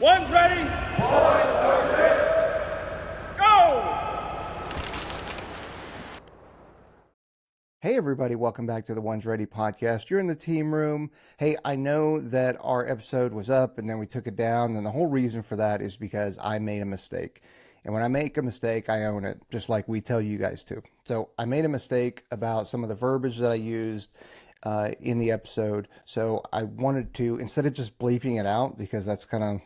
One's ready. One's ready. Go! Hey everybody, welcome back to the One's Ready podcast. You're in the team room. Hey, I know that our episode was up and then we took it down, and the whole reason for that is because I made a mistake. And when I make a mistake, I own it, just like we tell you guys to. So I made a mistake about some of the verbiage that I used in the episode. So I wanted to, instead of just bleeping it out, because that's kind of,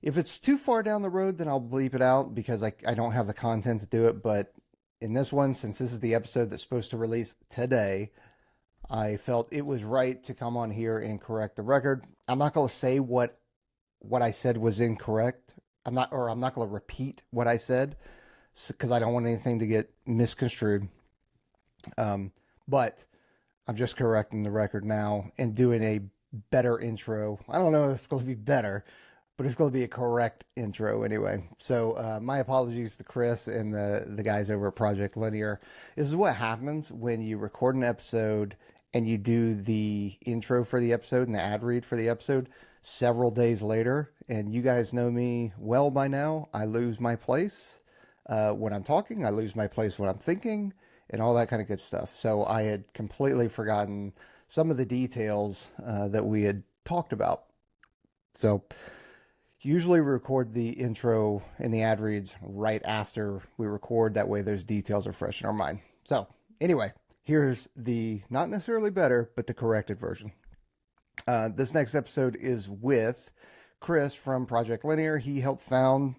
if it's too far down the road, then I'll bleep it out because I don't have the content to do it. But in this one, since this is the episode that's supposed to release today, I felt it was right to come on here and correct the record. I'm not going to say what I said was incorrect. I'm not going to repeat what I said because I don't want anything to get misconstrued. But I'm just correcting the record now and doing a better intro. I don't know if it's going to be better, but it's going to be a correct intro anyway. So my apologies to Chris and the guys over at Project Linear. This is what happens when you record an episode and you do the intro for the episode and the ad read for the episode several days later. And you guys know me well by now. I lose my place when I'm talking. I lose my place when I'm thinking and all that kind of good stuff. So I had completely forgotten some of the details that we had talked about. So usually we record the intro and the ad reads right after we record. That way those details are fresh in our mind. So anyway, here's the not necessarily better, but the corrected version. This next episode is with Chris from Project Linear. He helped founded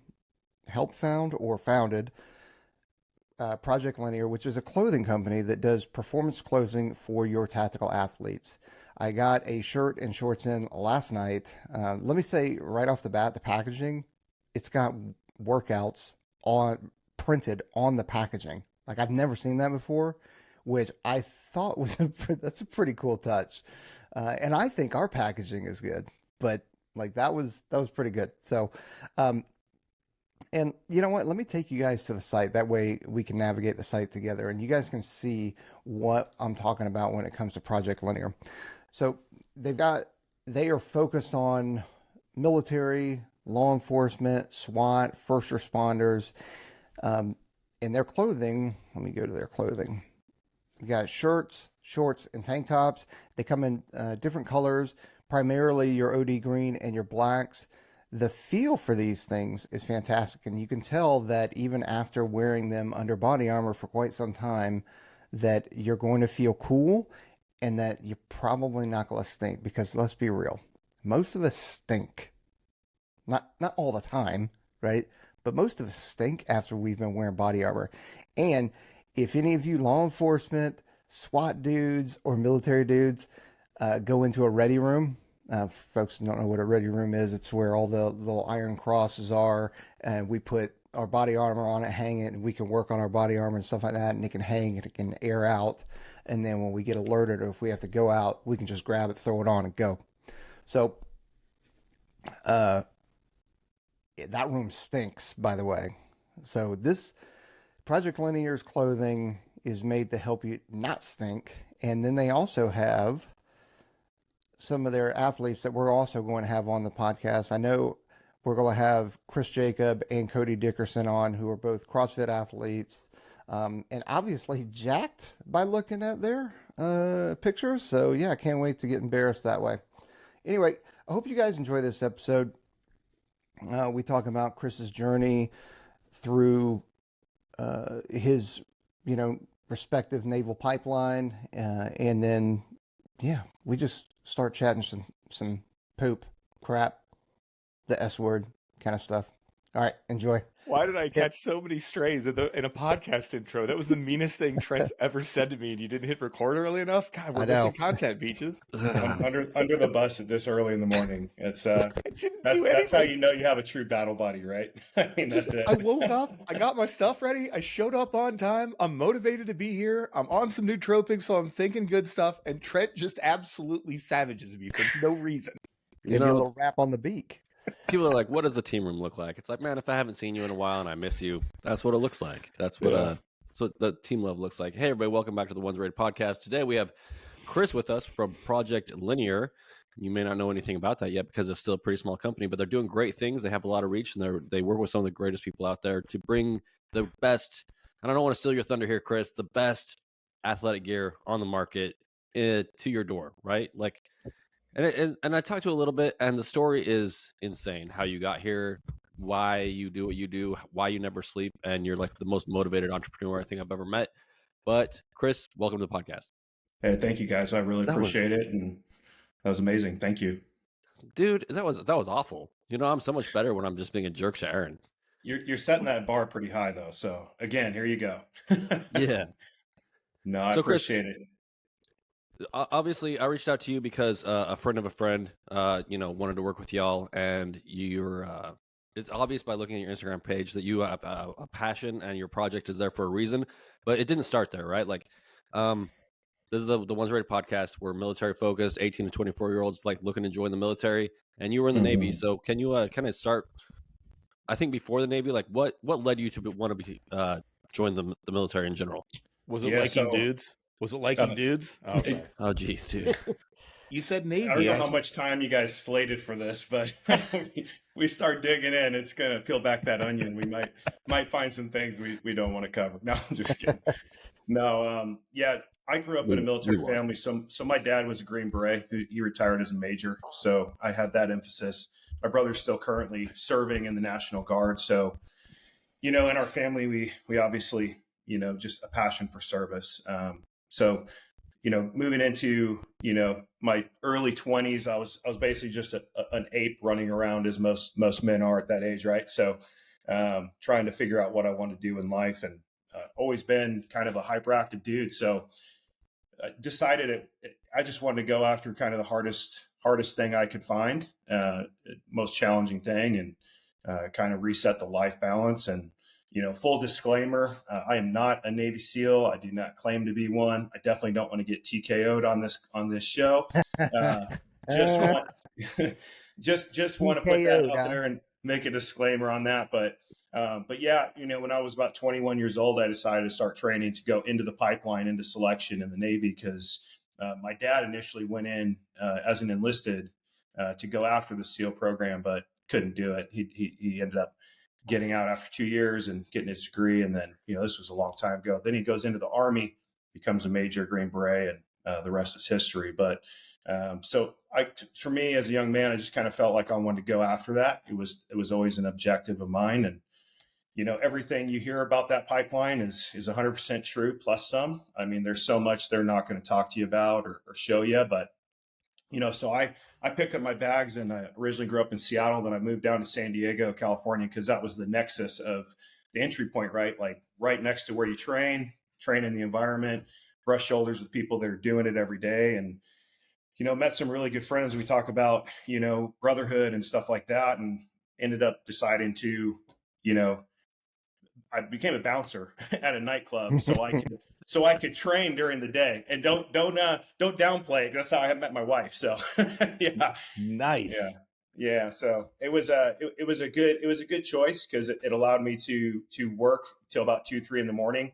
Project Linear, which is a clothing company that does performance clothing for your tactical athletes. I got a shirt and shorts in last night. Let me say right off the bat, the packaging, it's got workouts printed on the packaging. Like I've never seen that before, which I thought was that's a pretty cool touch. And I think our packaging is good, but like that was pretty good. So, and you know what? Let me take you guys to the site. That way we can navigate the site together and you guys can see what I'm talking about when it comes to Project Linear. So they are focused on military, law enforcement, SWAT, first responders, in their clothing. Let me go to their clothing. You got shirts, shorts, and tank tops. They come in different colors, primarily your OD green and your blacks. The feel for these things is fantastic, and you can tell that even after wearing them under body armor for quite some time, that you're going to feel cool and that you're probably not going to stink, because let's be real, most of us stink. Not all the time, right? But most of us stink after we've been wearing body armor. And if any of you law enforcement, SWAT dudes, or military dudes go into a ready room, folks don't know what a ready room is. It's where all the little iron crosses are, and we put our body armor on it, hang it, and we can work on our body armor and stuff like that, and it can hang, and it can air out. And then when we get alerted or if we have to go out, we can just grab it, throw it on, and go. So that room stinks, by the way. So this Project Linear's clothing is made to help you not stink. And then they also have some of their athletes that we're also going to have on the podcast. I know we're going to have Chris Jacob and Cody Dickerson on, who are both CrossFit athletes, and obviously jacked by looking at their pictures. So yeah, I can't wait to get embarrassed that way. Anyway, I hope you guys enjoy this episode. We talk about Chris's journey through his, respective naval pipeline, and then we just start chatting some poop, crap, the S word kind of stuff. All right, enjoy. Why did I catch so many strays in a podcast intro? That was the meanest thing Trent's ever said to me, and you didn't hit record early enough? God, we're missing content, Beaches. under the bus at this early in the morning. It's that's how you know you have a true battle buddy, right? I mean, that's it. I woke up, I got my stuff ready, I showed up on time, I'm motivated to be here, I'm on some nootropics, so I'm thinking good stuff, and Trent just absolutely savages me for no reason. Give you a little rap on the beak. People are like, what does the team room look like? It's like, man, if I haven't seen you in a while and I miss you, that's what it looks like. That's what the team love looks like. Hey, everybody, welcome back to the One's Ready podcast. Today we have Chris with us from Project Linear. You may not know anything about that yet because it's still a pretty small company, but they're doing great things. They have a lot of reach, and they work with some of the greatest people out there to bring the best. And I don't want to steal your thunder here, Chris. The best athletic gear on the market to your door, right? Like, and I talked to a little bit, and the story is insane. How you got here, why you do what you do, why you never sleep, and you're like the most motivated entrepreneur I think I've ever met. But Chris, welcome to the podcast. Hey, thank you guys. I really appreciate it, and that was amazing. Thank you, dude. That was awful. You know, I'm so much better when I'm just being a jerk to Aaron. You're setting that bar pretty high though. So again, here you go. Yeah. No, I appreciate it. Obviously, I reached out to you because a friend of a friend, wanted to work with y'all, and you're. It's obvious by looking at your Instagram page that you have a passion and your project is there for a reason, but it didn't start there, right? Like, this is the Ones Rated podcast. We're military focused, 18 to 24-year-olds like looking to join the military, and you were in the Navy. So can you kind of start? I think before the Navy, like what led you to want to join the military in general? Was it liking dudes? Was it liking dudes? Okay. Oh, geez, dude. You said Navy. I don't know how much time you guys slated for this, but we start digging in. It's going to peel back that onion. We might find some things we don't want to cover. No, I'm just kidding. No, I grew up in a military family. So my dad was a Green Beret. He retired as a major. So I had that emphasis. My brother's still currently serving in the National Guard. So, in our family, we obviously, just a passion for service. So, moving into, my early 20s, I was basically just an ape running around as most men are at that age. Right. So, trying to figure out what I want to do in life, and always been kind of a hyperactive dude. So I decided I just wanted to go after kind of the hardest thing I could find, most challenging thing, and kind of reset the life balance. And, full disclaimer, I am not a Navy SEAL. I do not claim to be one. I definitely don't want to get TKO'd on this show. Just want to put that out there and make a disclaimer on that. But yeah, when I was about 21 years old, I decided to start training to go into the pipeline, into selection in the Navy, because my dad initially went in as an enlisted to go after the SEAL program, but couldn't do it. He ended up getting out after 2 years and getting his degree. And then, this was a long time ago. Then he goes into the Army, becomes a major Green Beret, and the rest is history. But so for me as a young man, I just kind of felt like I wanted to go after that. It was always an objective of mine. And, everything you hear about that pipeline is 100% true, plus some. I mean, there's so much they're not going to talk to you about or show you. But, so I picked up my bags, and I originally grew up in Seattle. Then I moved down to San Diego, California, because that was the nexus of the entry point, right? Like right next to where you train in the environment, brush shoulders with people that are doing it every day. And, met some really good friends. We talk about, brotherhood and stuff like that, and ended up deciding to, I became a bouncer at a nightclub so I could train during the day. And don't downplay it. That's how I met my wife. So yeah. Nice. Yeah. So it was a good choice, because it allowed me to work till about 2-3 in the morning,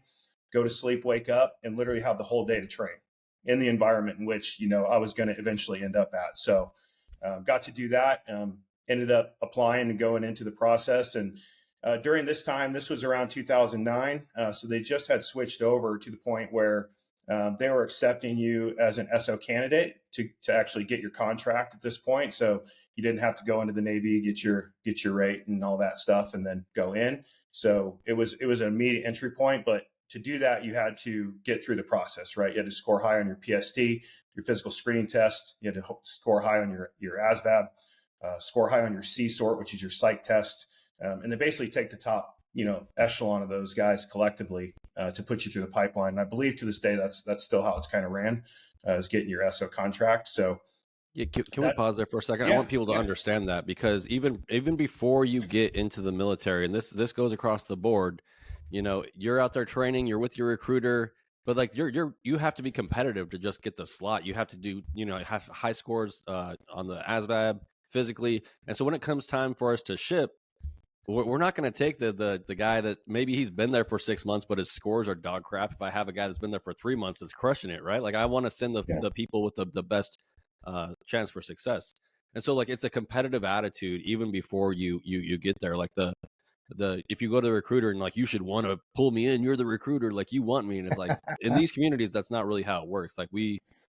go to sleep, wake up, and literally have the whole day to train in the environment in which, I was going to eventually end up at. So got to do that, ended up applying and going into the process. And during this time, this was around 2009. So they just had switched over to the point where they were accepting you as an SO candidate to actually get your contract at this point. So you didn't have to go into the Navy, get your rate and all that stuff, and then go in. So it was an immediate entry point. But to do that, you had to get through the process, right? You had to score high on your PST, your physical screening test. You had to score high on your ASVAB, score high on your CSORT, which is your psych test. And they basically take the top, echelon of those guys collectively to put you through the pipeline. And I believe to this day, that's still how it's kind of ran, is getting your SO contract. So yeah, can we pause there for a second? I want people to understand that, because even before you get into the military, and this goes across the board, you're out there training, you're with your recruiter, but like you have to be competitive to just get the slot. You have to do, have high scores on the ASVAB physically. And so when it comes time for us to ship, we're not going to take the guy that maybe he's been there for 6 months, but his scores are dog crap. If I have a guy that's been there for 3 months that's crushing it, right? Like I want to send the people with the best chance for success. And so like it's a competitive attitude even before you get there. Like the if you go to the recruiter and like you should want to pull me in, you're the recruiter, like you want me, and it's like in these communities that's not really how it works. Like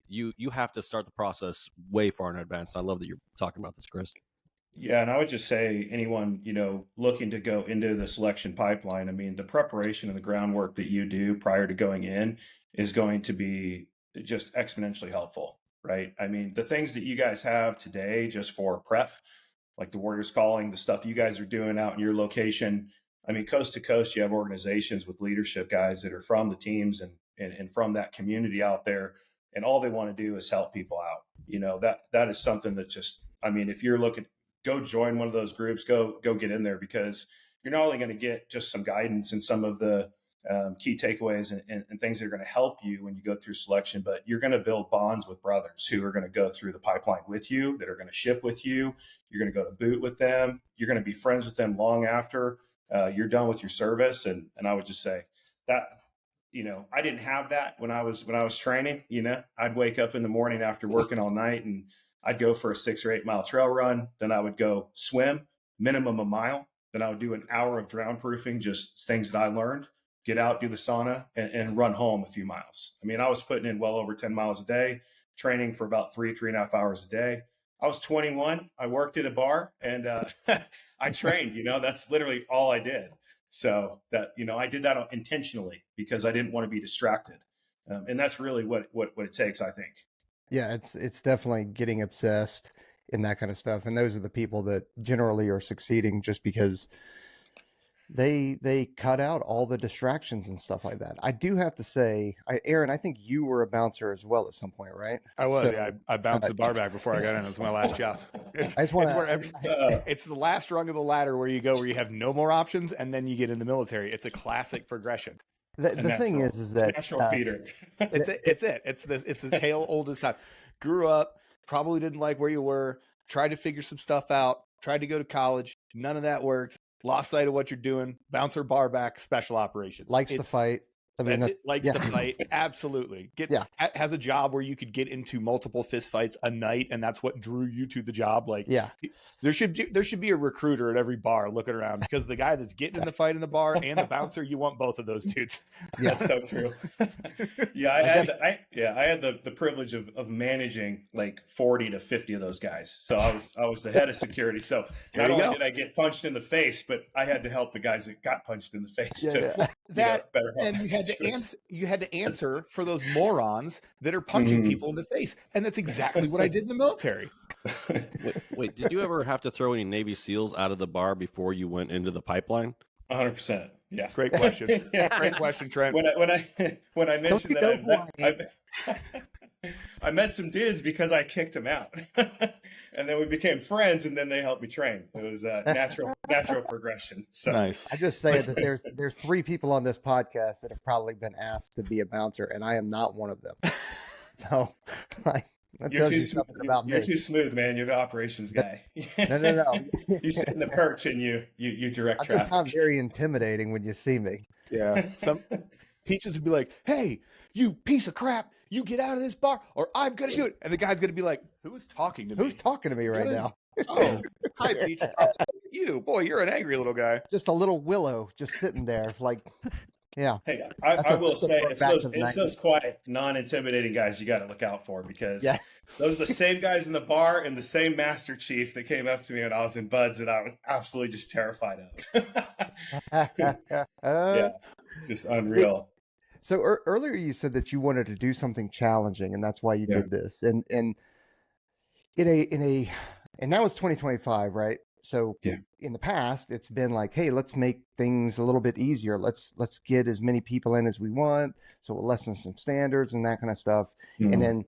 you have to start the process way far in advance. And I love that you're talking about this, Chris. Yeah, and I would just say anyone, looking to go into the selection pipeline, I mean, the preparation and the groundwork that you do prior to going in is going to be just exponentially helpful, right? I mean, the things that you guys have today just for prep, like the Warriors Calling, the stuff you guys are doing out in your location. I mean, coast to coast, you have organizations with leadership guys that are from the teams and from that community out there. And all they want to do is help people out. That is something that just, I mean, if you're looking, go join one of those groups, go get in there, because you're not only going to get just some guidance and some of the key takeaways and things that are going to help you when you go through selection, but you're going to build bonds with brothers who are going to go through the pipeline with you, that are going to ship with you. You're going to go to boot with them. You're going to be friends with them long after you're done with your service. And I would just say that, I didn't have that when I was training. I'd wake up in the morning after working all night and I'd go for a 6 or 8 mile trail run. Then I would go swim, minimum a mile. Then I would do an hour of drown proofing, just things that I learned, get out, do the sauna, and run home a few miles. I mean, I was putting in well over 10 miles a day, training for about 3.5 hours a day. I was 21. I worked at a bar and I trained, that's literally all I did. So that, I did that intentionally because I didn't want to be distracted. And that's really what it takes, I think. Yeah, it's definitely getting obsessed in that kind of stuff. And those are the people that generally are succeeding just because they cut out all the distractions and stuff like that. I do have to say, Aaron, I think you were a bouncer as well at some point, right? I was. So, yeah, I bounced the bar back before I got in. It was my last job. It's the last rung of the ladder where you go, where you have no more options, and then you get in the military. It's a classic progression. The thing is that natural feeder. It's the tale old as time. Grew up, probably didn't like where you were, tried to figure some stuff out, tried to go to college. None of that worked. Lost sight of what you're doing. Bouncer, bar back, special operations. Likes to fight. I mean, likes to fight. Absolutely. Has a job where you could get into multiple fist fights a night, and that's what drew you to the job. There should be a recruiter at every bar looking around, because the guy that's getting in the fight in the bar and the bouncer, you want both of those dudes. Yeah, that's so true. I had the privilege of managing like 40 to 50 of those guys. So I was the head of security. So not only did I get punched in the face, but I had to help the guys that got punched in the face better help. And you had to answer for those morons that are punching people in the face. And that's exactly what I did in the military. Wait, did you ever have to throw any Navy SEALs out of the bar before you went into the pipeline? 100%. Yeah. Great question. Great question, Trent. When I mentioned that I met some dudes because I kicked them out. And then we became friends, and then they helped me train. It was a natural progression. So nice. I just say that there's 3 people on this podcast that have probably been asked to be a bouncer, and I am not one of them. So that tells you something about me. You're too smooth, man. You're the operations guy. No. You sit in the perch and you direct traffic. Just not very intimidating when you see me. Yeah. Some teachers would be like, "Hey, you piece of crap, you get out of this bar or I'm going to do it." And the guy's going to be like, "Who's talking to me? Who's talking to me right now?" Oh, hi, Peach. You, boy, you're an angry little guy. Just a little willow just sitting there like, yeah. Hey, I will say it's those quiet, non-intimidating guys you got to look out for, because those are the same guys in the bar and the same Master Chief that came up to me when I was in Buds that I was absolutely just terrified of. Just unreal. So earlier you said that you wanted to do something challenging, and that's why you did this. And now it's 2025, right? So in the past, it's been like, hey, let's make things a little bit easier. Let's get as many people in as we want. So we'll lessen some standards and that kind of stuff. Mm-hmm. And then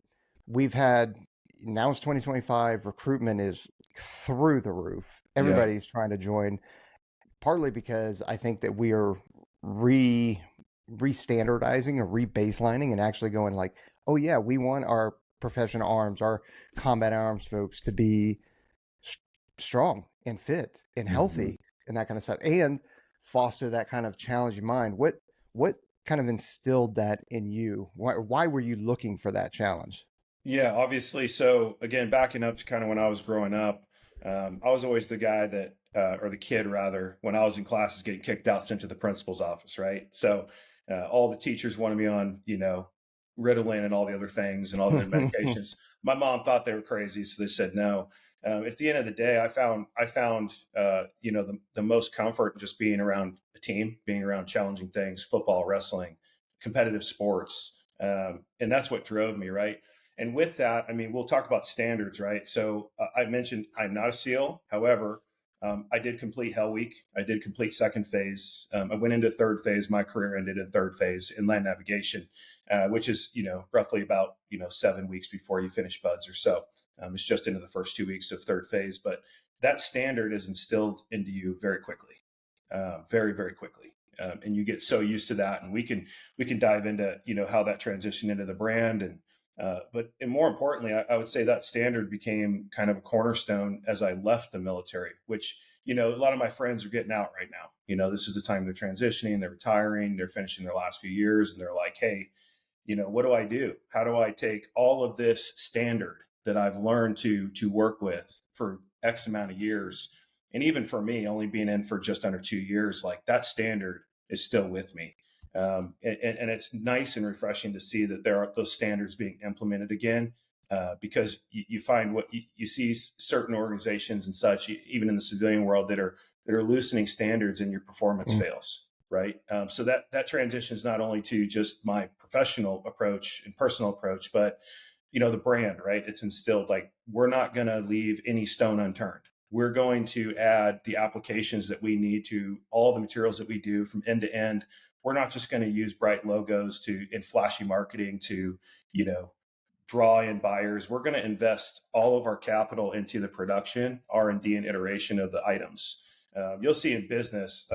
now it's 2025, recruitment is through the roof. Everybody's trying to join, partly because I think that we are re-standardizing or re-baselining and actually going like, oh yeah, we want our professional arms, our combat arms folks to be strong and fit and healthy and that kind of stuff, and foster that kind of challenging mind. What kind of instilled that in you? Why were you looking for that challenge? Yeah, obviously. So again, backing up to kind of when I was growing up, I was always the guy that, or the kid rather, when I was in classes getting kicked out, sent to the principal's office, right? So all the teachers wanted me on, Ritalin and all the other things and all the other medications. My mom thought they were crazy, so they said no. At the end of the day, I found the most comfort in just being around a team, being around challenging things, football, wrestling, competitive sports, and that's what drove me, right? And with that, I mean, we'll talk about standards, right? So I mentioned I'm not a SEAL. However, I did complete Hell Week. I did complete second phase. I went into third phase. My career ended in third phase in land navigation, which is, roughly about, 7 weeks before you finish BUDS or so. It's just into the first 2 weeks of third phase. But that standard is instilled into you very quickly, very, very quickly. And you get so used to that. And we can dive into, how that transitioned into the brand and more importantly, I would say that standard became kind of a cornerstone as I left the military, which, a lot of my friends are getting out right now. This is the time they're transitioning, they're retiring, they're finishing their last few years, and they're like, hey, what do I do? How do I take all of this standard that I've learned to work with for X amount of years? And even for me, only being in for just under 2 years, like that standard is still with me. And it's nice and refreshing to see that there are those standards being implemented again, because you find what you see certain organizations and such, even in the civilian world, that are loosening standards and your performance fails, right? So that transitions not only to just my professional approach and personal approach, but the brand, right? It's instilled like we're not going to leave any stone unturned. We're going to add the applications that we need to all the materials that we do from end to end. We're not just going to use bright logos in flashy marketing to, draw in buyers. We're going to invest all of our capital into the production, R&D, and iteration of the items. You'll see in business,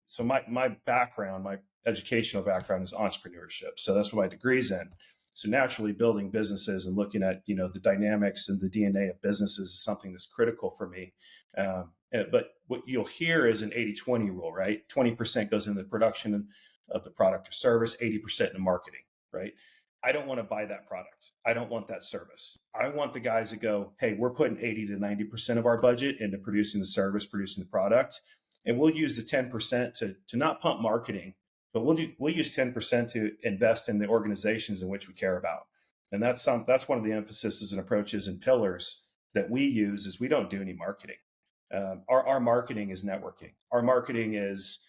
so my background, my educational background is entrepreneurship. So that's what my degree's in. So naturally building businesses and looking at, the dynamics and the DNA of businesses is something that's critical for me. But what you'll hear is an 80-20 rule, right? 20% goes into the production of the product or service, 80% in marketing, right? I don't want to buy that product. I don't want that service. I want the guys that go, hey, we're putting 80 to 90% of our budget into producing the service, producing the product. And we'll use the 10% to not pump marketing, but we'll use 10% to invest in the organizations in which we care about. And that's one of the emphases and approaches and pillars that we use is we don't do any marketing. Our marketing is networking. Our marketing is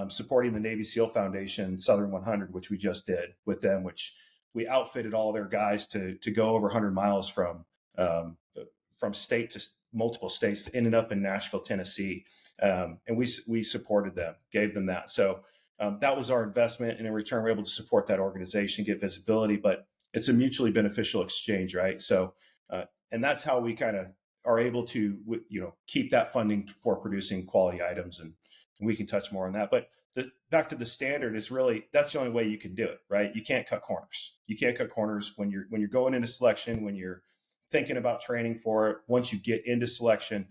supporting the Navy SEAL Foundation Southern 100, which we just did with them, which we outfitted all their guys to go over 100 miles from state to multiple states, ended up in Nashville, Tennessee. And we supported them, gave them that. So that was our investment. And in return, we're able to support that organization, get visibility, but it's a mutually beneficial exchange, right? So, and that's how we kind of are able to, keep that funding for producing quality items. And we can touch more on that. But back to the standard is really, that's the only way you can do it, right? You can't cut corners. You can't cut corners when you're going into selection, when you're thinking about training for it. Once you get into selection,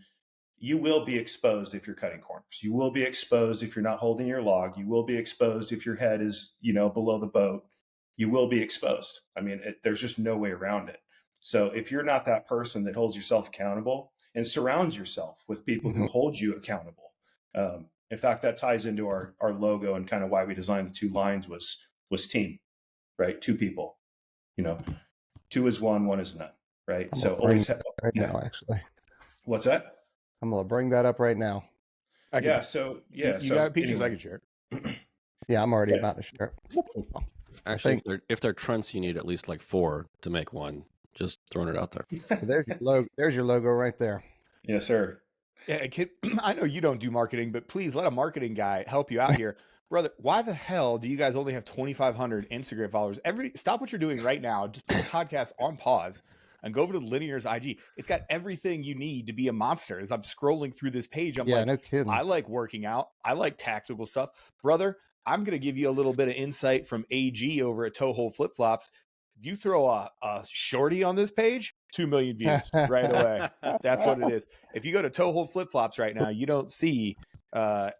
you will be exposed if you're cutting corners. You will be exposed if you're not holding your log. You will be exposed if your head is, below the boat. You will be exposed. I mean, there's just no way around it. So if you're not that person that holds yourself accountable and surrounds yourself with people who hold you accountable. In fact, that ties into our logo and kind of why we designed the two lines was team, right? Two people, two is one is none, right? So always now, actually. What's that? I'm going to bring that up right now. You got pictures anyway. I can share. Yeah, I'm already about to share. Actually, if they're trunks, you need at least like 4 to make one. Just throwing it out there. There's your logo right there. Yes, sir. Yeah, I know you don't do marketing, but please let a marketing guy help you out here. Brother, why the hell do you guys only have 2,500 Instagram followers? Stop what you're doing right now. Just put the podcast on pause and go over to Linear's IG. It's got everything you need to be a monster. As I'm scrolling through this page, I'm like, no kidding. I like working out. I like tactical stuff. Brother, I'm going to give you a little bit of insight from AG over at Toe Hold Flip Flops. You throw a shorty on this page, 2 million views right away. That's what it is. If you go to Toe Hold Flip Flops right now, you don't see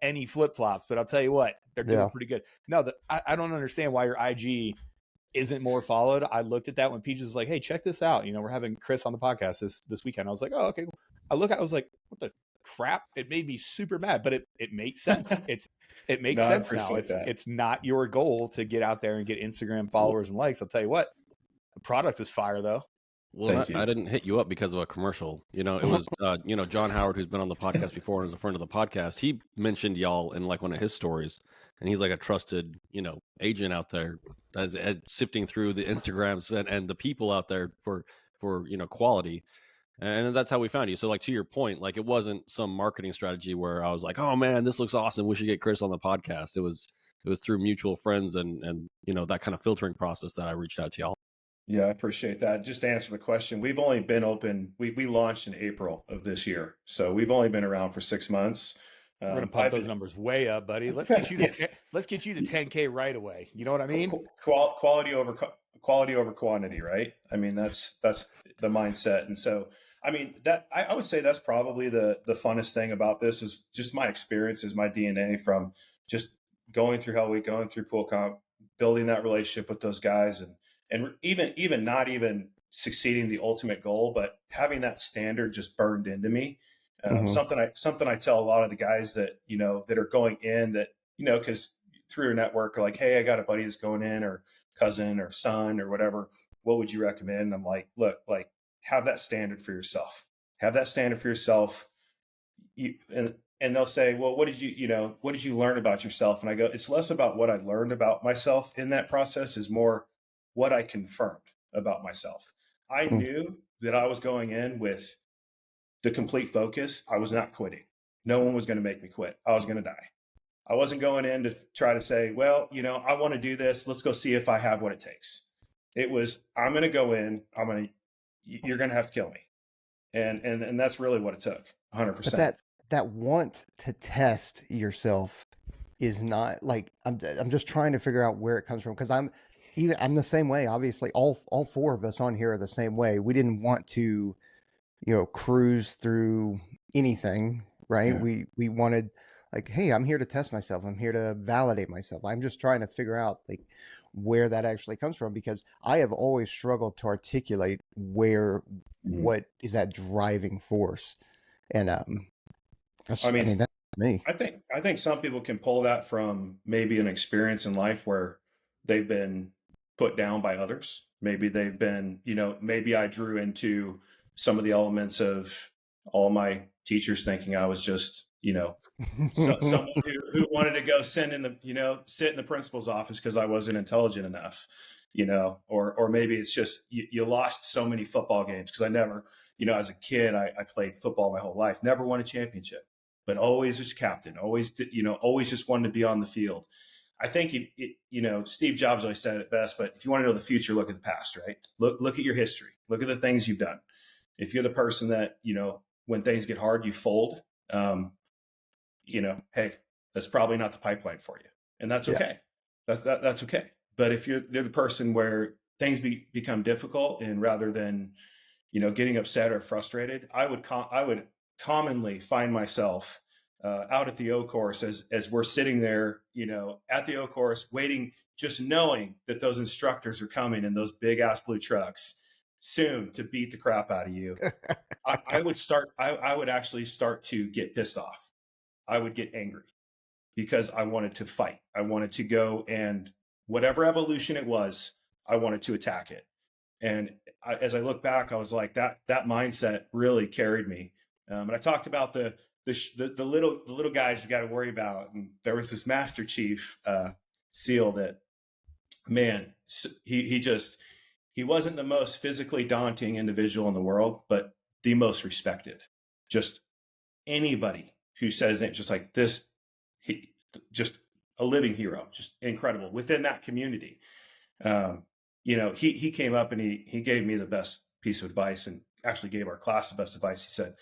any flip flops, but I'll tell you what, they're doing pretty good. No, I don't understand why your IG isn't more followed. I looked at that when Peaches was like, hey, check this out. You know, we're having Chris on the podcast this weekend. I was like, oh, okay. I was like, what the crap? It made me super mad, but it makes sense. It makes sense now. It's not your goal to get out there and get Instagram followers and likes. I'll tell you what, the product is fire though. Well, I didn't hit you up because of a commercial. You know, it was, you know, John Howard, who's been on the podcast before and is a friend of the podcast. He mentioned y'all in like one of his stories, and he's like a trusted, you know, agent out there as sifting through the Instagrams and the people out there for, you know, quality. And that's how we found you. So like, to your point, like it wasn't some marketing strategy where I was like, oh man, this looks awesome. We should get Chris on the podcast. It was through mutual friends and, you know, that kind of filtering process that I reached out to y'all. Yeah, I appreciate that. Just to answer the question, we've only been open. We launched in April of this year, so we've only been around for 6 months. We're gonna pump those numbers way up, buddy. Let's get you to let's get you to 10K right away. You know what I mean? Quality over quantity, right? I mean, that's the mindset. And so, I mean, that I would say that's probably the funnest thing about this is just my experience, is my DNA from just going through Hell Week, going through Pool Comp, building that relationship with those guys, and even not even succeeding the ultimate goal, but having that standard just burned into me. Something I tell a lot of the guys that, you know, that are going in, that, you know, because through your network are like, hey, I got a buddy that's going in, or cousin or son or whatever. What would you recommend? I'm like, look, like, have that standard for yourself. Have that standard for yourself. And they'll say, well, what did you learn about yourself? And I go, it's less about what I learned about myself in that process, is more what I confirmed about myself. I knew that I was going in with the complete focus. I was not quitting. No one was going to make me quit. I was going to die. I wasn't going in to try to say, well, you know, I want to do this. Let's go see if I have what it takes. It was, I'm going to go in. You're going to have to kill me. And that's really what it took. 100%. But that want to test yourself is not like, I'm just trying to figure out where it comes from. Cause I'm the same way. Obviously all four of us on here are the same way. We didn't want to, you know, cruise through anything, right? Yeah. We wanted, like, hey, I'm here to test myself. I'm here to validate myself. I'm just trying to figure out like where that actually comes from, because I have always struggled to articulate what is that driving force. And that's me. I think some people can pull that from maybe an experience in life where they've been put down by others. Maybe they've been, you know, maybe I drew into some of the elements of all my teachers thinking I was just, you know, someone who wanted to go sit in the principal's office because I wasn't intelligent enough, you know, or maybe it's just you lost so many football games, because I never, you know, as a kid, I played football my whole life, never won a championship, but always was captain, always just wanted to be on the field. I think, you know, Steve Jobs always said it best, but if you want to know the future, look at the past, right? Look at your history. Look at the things you've done. If you're the person that, you know, when things get hard, you fold, you know, hey, that's probably not the pipeline for you. And that's okay. Yeah. That's okay. But if you're the person where things become difficult, and rather than, you know, getting upset or frustrated, I would commonly find myself out at the O course as we're sitting there, you know, at the O course waiting, just knowing that those instructors are coming in those big ass blue trucks soon to beat the crap out of you. I would actually start to get pissed off. I would get angry because I wanted to fight. I wanted to go, and whatever evolution it was, I wanted to attack it. And as I look back, I was like, that mindset really carried me. And I talked about the little guys you got to worry about. And there was this Master Chief SEAL that, man, he wasn't the most physically daunting individual in the world, but the most respected. Just anybody who says it, just like this, just a living hero, just incredible within that community. You know, he came up and he gave me the best piece of advice, and actually gave our class the best advice. He said,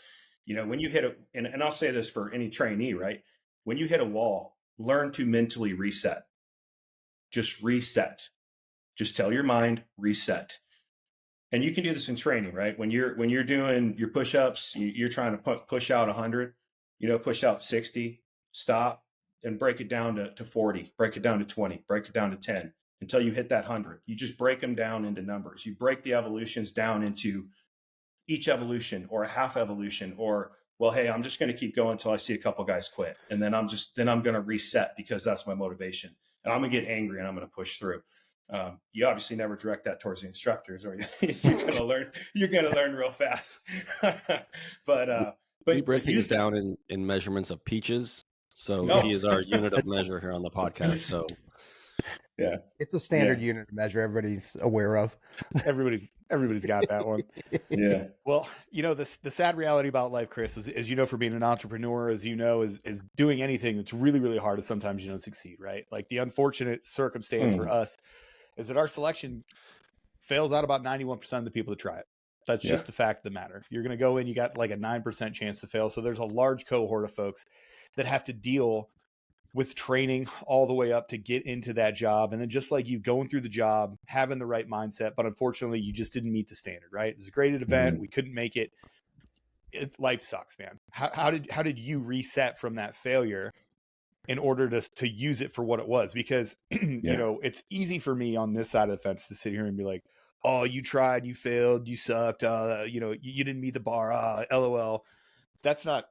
you know, when you hit and I'll say this for any trainee, right? When you hit a wall, learn to mentally reset. Just reset. Just tell your mind, reset. And you can do this in training, right? When you're doing your push-ups, you're trying to push out 100, you know, push out 60, stop and break it down to 40, break it down to 20, break it down to 10. until you hit that 100. You just break them down into numbers. You break the evolutions down into each evolution or a half evolution, or, well, hey, I'm just going to keep going until I see a couple guys quit. And then I'm going to reset because that's my motivation. And I'm going to get angry and I'm going to push through. You obviously never direct that towards the instructors, or you're going to learn real fast. but we break things down in measurements of peaches. So he is our unit of measure here on the podcast. So yeah, it's a standard unit of measure everybody's aware of. Everybody's got that one. Yeah. Well, the sad reality about life, Chris, is, as you know, for being an entrepreneur, as you know, is doing anything that's really, really hard, is sometimes you don't succeed, right? Like, the unfortunate circumstance for us is that our selection fails out about 91% of the people that try it. That's just the fact of the matter. You're going to go in, you got like a 9% chance to fail. So there's a large cohort of folks that have to deal with training all the way up to get into that job. And then, just like you, going through the job, having the right mindset, but unfortunately you just didn't meet the standard, right? It was a great event. We couldn't make it. Life sucks, man. How did you reset from that failure in order to use it for what it was? Because, it's easy for me on this side of the fence to sit here and be like, oh, you tried, you failed, you sucked, you didn't meet the bar, LOL. That's not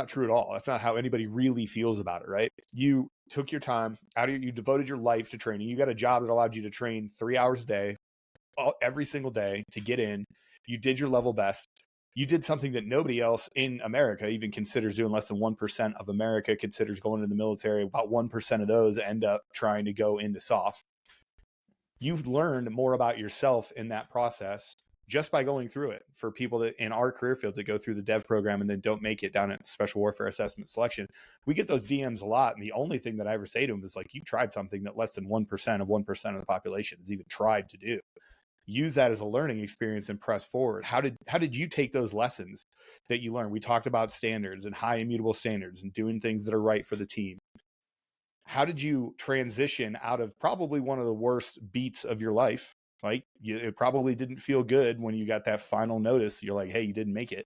true at all. That's not how anybody really feels about it, right? You took your time you devoted your life to training. You got a job that allowed you to train 3 hours a day, every single day, to get in. You did your level best. You did something that nobody else in America even considers doing. Less than 1% of America considers going to the military. About 1% of those end up trying to go into SOF. You've learned more about yourself in that process just by going through it. For people that in our career fields that go through the dev program and then don't make it down at special warfare assessment selection, we get those DMs a lot. And the only thing that I ever say to them is like, you've tried something that less than 1% of the population has even tried to do. Use that as a learning experience and press forward. How did you take those lessons that you learned? We talked about standards and high immutable standards and doing things that are right for the team. How did you transition out of probably one of the worst beats of your life? Like, it probably didn't feel good when you got that final notice. You're like, hey, you didn't make it.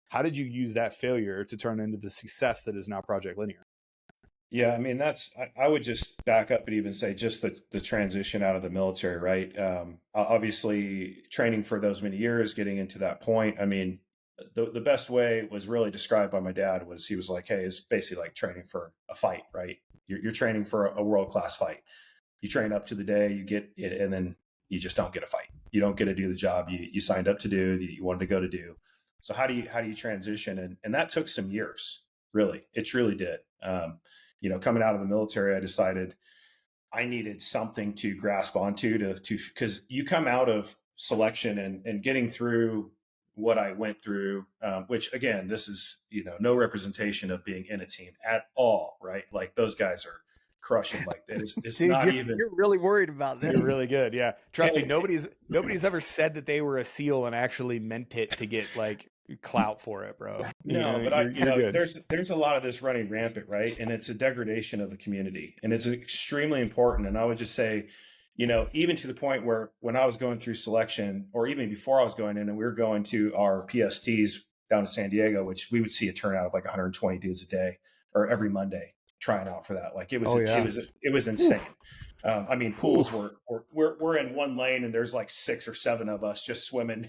How did you use that failure to turn into the success that is now Project Linear? Yeah, I mean, I would just back up and even say just the transition out of the military, right? Obviously, training for those many years, getting into that point. I mean, the best way it was really described by my dad was, he was like, hey, it's basically like training for a fight, right? You're training for a world-class fight. You train up to the day, you get it, and then you just don't get a fight. You don't get to do the job you signed up to do, that you wanted to go to do. So how do you transition? And that took some years, really. It truly did. Coming out of the military, I decided I needed something to grasp onto because you come out of selection and getting through what I went through, which again, this is, no representation of being in a team at all, right? Like, those guys are crushing like that. It's Dude, not you're really worried about this. You're really good. Yeah. Trust me. Nobody's ever said that they were a SEAL and actually meant it to get like clout for it, bro. No, but there's a lot of this running rampant, right? And it's a degradation of the community, and it's extremely important. And I would just say, even to the point where when I was going through selection, or even before I was going in, and we were going to our PSTs down in San Diego, which we would see a turnout of like 120 dudes a day, or every Monday, trying out for that. Like, it was insane. I mean, pools we're in one lane and there's like 6 or 7 of us just swimming,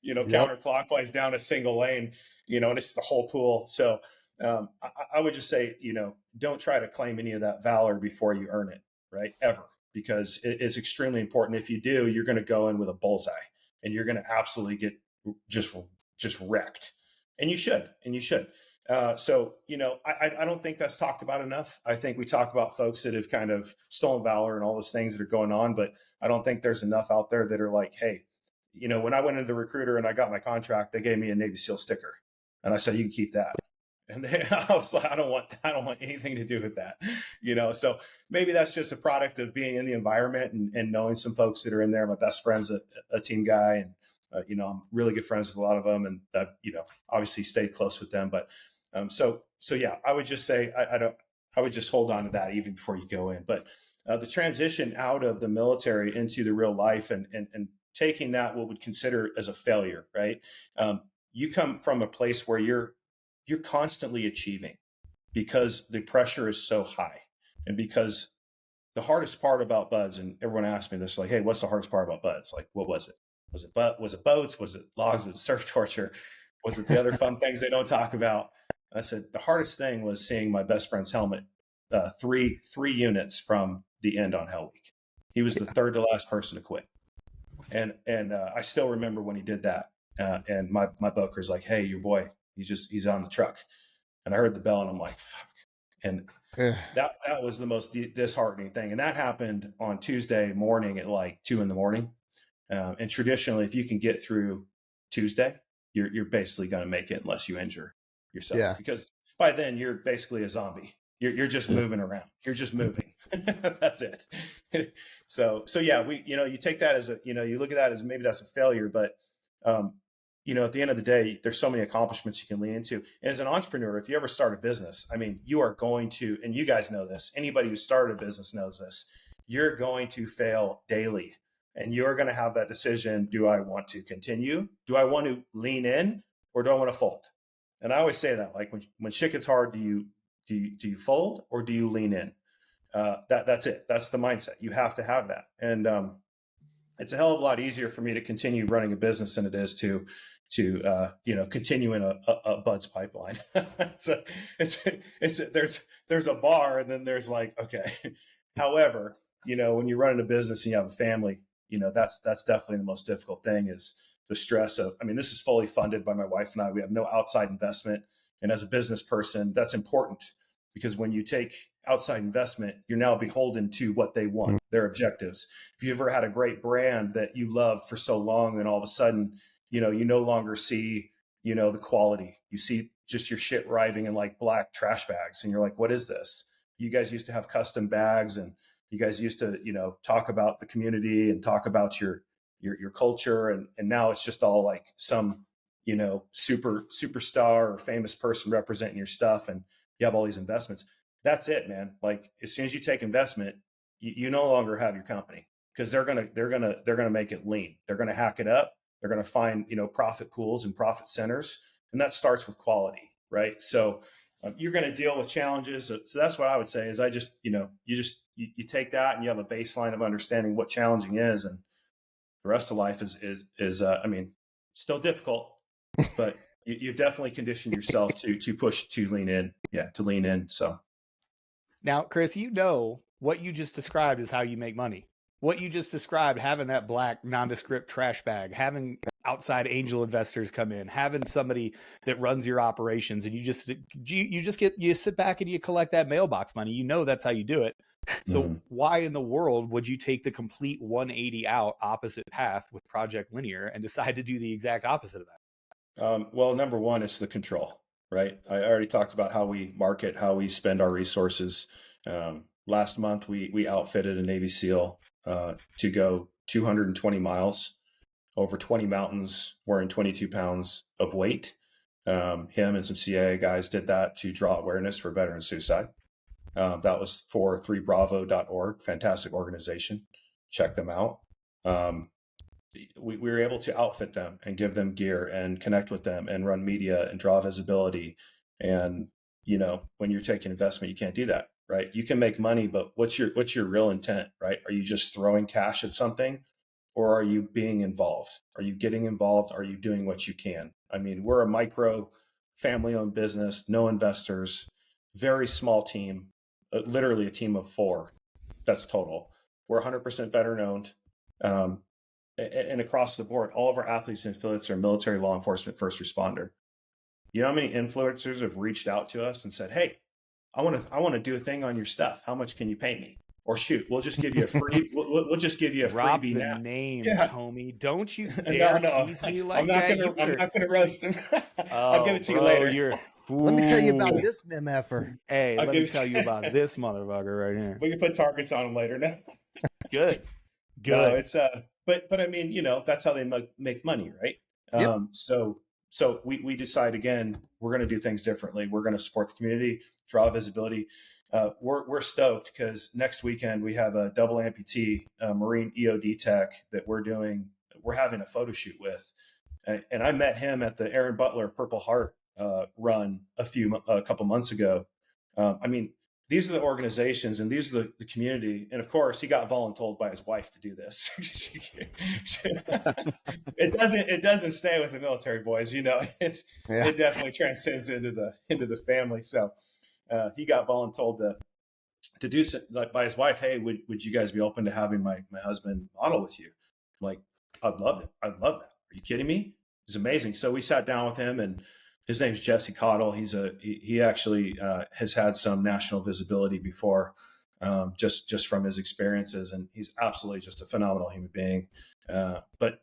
counterclockwise down a single lane, and it's the whole pool. So I would just say, don't try to claim any of that valor before you earn it, right? Ever, because it's extremely important. If you do, you're going to go in with a bullseye and you're going to absolutely get just wrecked. And you should. So, I don't think that's talked about enough. I think we talk about folks that have kind of stolen valor and all those things that are going on, but I don't think there's enough out there that are like, hey, when I went into the recruiter and I got my contract, they gave me a Navy SEAL sticker. And I said, you can keep that. And I was like, I don't want anything to do with that, so maybe that's just a product of being in the environment and knowing some folks that are in there. My best friend's a team guy, and, I'm really good friends with a lot of them, and I've, obviously stayed close with them. But so yeah, I would just say, I would just hold on to that even before you go in. But the transition out of the military into the real life and taking that, what would consider as a failure, right? You come from a place where you're constantly achieving because the pressure is so high, and because the hardest part about buds, and everyone asked me this, like, hey, what's the hardest part about buds? Like, what was it? Was it boats? Was it logs? Was it surf torture? Was it the other fun things they don't talk about? I said, the hardest thing was seeing my best friend's helmet, three units from the end on Hell Week. He was the third to last person to quit. And I still remember when he did that. And my broker's like, hey, your boy, he's on the truck. And I heard the bell and I'm like, fuck. And that was the most disheartening thing. And that happened on Tuesday morning at like 2 a.m. And traditionally, if you can get through Tuesday, you're basically going to make it unless you injure yourself. Yeah. Because by then you're basically a zombie. You're just moving around. You're just moving. That's it. So yeah, you take that as you look at that as maybe that's a failure, but at the end of the day, there's so many accomplishments you can lean into. And as an entrepreneur, if you ever start a business, I mean, you are going to, and you guys know this, anybody who started a business knows this, you're going to fail daily. And you're going to have that decision. Do I want to continue? Do I want to lean in, or do I want to fold? And I always say that, like when shit gets hard, do you fold or do you lean in? That's it. That's the mindset. You have to have that. And it's a hell of a lot easier for me to continue running a business than it is to continue in a Bud's pipeline. So there's a bar, and then there's like, okay. However, when you're running a business and you have a family, that's definitely the most difficult thing, is the stress of, I mean, this is fully funded by my wife and I. We have no outside investment. And as a business person, that's important, because when you take outside investment, you're now beholden to what they want, their objectives. If you ever had a great brand that you loved for so long, then all of a sudden, you no longer see, the quality. You see just your shit arriving in like black trash bags. And you're like, what is this? You guys used to have custom bags, and you guys used to, talk about the community and talk about your culture. And now it's just all like some, superstar or famous person representing your stuff, and you have all these investments. That's it, man. Like, as soon as you take investment, you no longer have your company, because they're gonna make it lean. They're gonna hack it up. They're gonna find profit pools and profit centers, and that starts with quality, right? So you're gonna deal with challenges. So that's what I would say is you take that and you have a baseline of understanding what challenging is, and the rest of life is still difficult, but you've definitely conditioned yourself to push, to lean in. Yeah, to lean in. So now, Chris, what you just described is how you make money. What you just described, having that black nondescript trash bag, having outside angel investors come in, having somebody that runs your operations, and you sit back and you collect that mailbox money. That's how you do it. So why in the world would you take the complete 180 out opposite path with Project Linear and decide to do the exact opposite of that? Well, number one, it's the control, right? I already talked about how we market, how we spend our resources. Last month, we outfitted a Navy SEAL to go 220 miles over 20 mountains, wearing 22 pounds of weight. Him and some CIA guys did that to draw awareness for veteran suicide. That was for 3bravo.org. Fantastic organization. Check them out. We were able to outfit them and give them gear and connect with them and run media and draw visibility. And, when you're taking investment, you can't do that, right? You can make money, but what's your real intent, right? Are you just throwing cash at something, or are you being involved? Are you getting involved? Are you doing what you can? I mean, we're a micro family-owned business, no investors, very small team, literally a team of 4. That's total. We're 100% veteran-owned. And across the board, all of our athletes and affiliates are military, law enforcement, first responder. You know how many influencers have reached out to us and said, hey, I want to do a thing on your stuff. How much can you pay me? Or shoot, we'll just give you a free. We'll just give you a Drop freebie the now. names, homie. Don't you dare tease me like that. I'm not gonna roast him. I'll give it to you later. Let me tell you about this MFer. Hey, let me tell you about this motherfucker right here. We can put targets on him later now. Good. No, it's but I mean, that's how they make money, right? Yep. So we decide, again, we're going to do things differently. We're going to support the community, draw visibility. We're stoked because next weekend we have a double amputee Marine EOD tech that we're having a photo shoot with. And I met him at the Aaron Butler Purple Heart run a couple months ago. I mean, these are the organizations and these are the community. And of course, he got voluntold by his wife to do this. It doesn't stay with the military boys, you know. It definitely transcends into the family. So he got voluntold to do so, like, by his wife. Hey, would you guys be open to having my husband model with you? I'm like, I'd love it. I'd love that. Are you kidding me? It's amazing. So we sat down with him, and his name's Jesse Cottle. He actually has had some national visibility before, just from his experiences, and he's absolutely just a phenomenal human being. But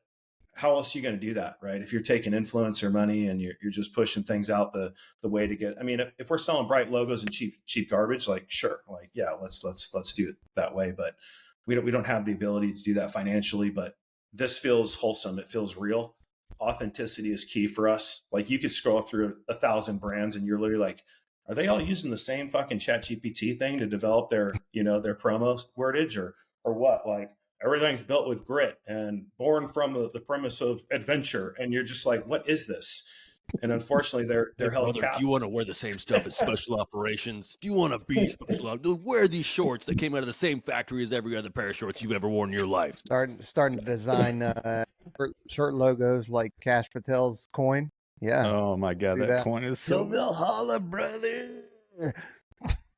how else are you going to do that, right? If you're taking influencer money and you're just pushing things out the way to get, I mean, if we're selling bright logos and cheap garbage, like, sure, like, yeah, let's do it that way. But we don't have the ability to do that financially. But this feels wholesome. It feels real. Authenticity is key for us. Like, you could scroll through 1,000 brands and you're literally like, are they all using the same fucking ChatGPT thing to develop their promo wordage or what? Like, everything's built with grit and born from the premise of adventure. And you're just like, what is this? And unfortunately, they're held captive. Do you want to wear the same stuff as special operations? Do you want to be special operations? Wear these shorts that came out of the same factory as every other pair of shorts you've ever worn in your life. Starting to design shirt logos like Cash Patel's coin. Yeah. Oh my God, that coin is so Valhalla, brother.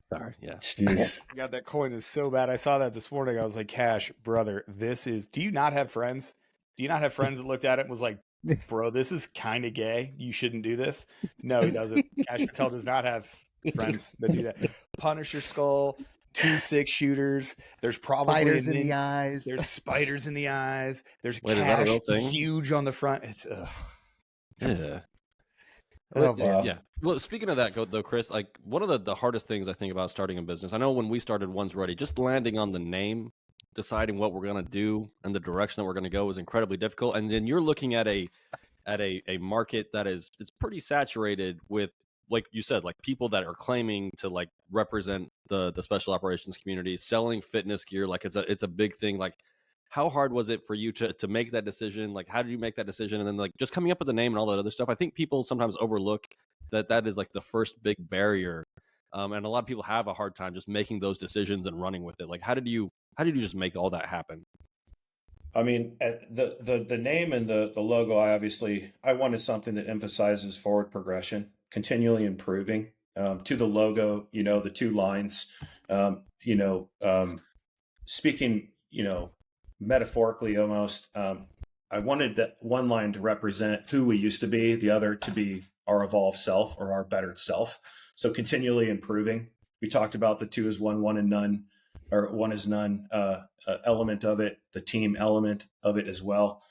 Sorry, yeah. God, that coin is so bad. I saw that this morning. I was like, Cash, brother, do you not have friends? Do you not have friends that looked at it and was like, bro, this is kind of gay. You shouldn't do this. No, he doesn't. Cash Patel does not have friends that do that. Punisher skull, 2 6-shooters. There's probably spiders in the eyes. There's spiders in the eyes. There's Wait, Cash, is that a real thing? Huge on the front. It's yeah. Oh, wow. Yeah. Well, speaking of that, though, Chris, like, one of the hardest things I think about starting a business, I know when we started One's Ready, just landing on the name, deciding what we're going to do and the direction that we're going to go is incredibly difficult. And then you're looking at a market that it's pretty saturated with, like you said, like people that are claiming to like represent the special operations community, selling fitness gear. Like it's a big thing. Like, how hard was it for you to make that decision? Like, how did you make that decision? And then, like, just coming up with the name and all that other stuff. I think people sometimes overlook that is like the first big barrier. And a lot of people have a hard time just making those decisions and running with it. Like, how did you just make all that happen? I mean, the name and the logo, I wanted something that emphasizes forward progression, continually improving. To the logo, the 2 lines, speaking, metaphorically almost, I wanted that one line to represent who we used to be, the other to be our evolved self or our bettered self. So continually improving. We talked about the 2 is one and none, or 1 is none element of it, the team element of it as well.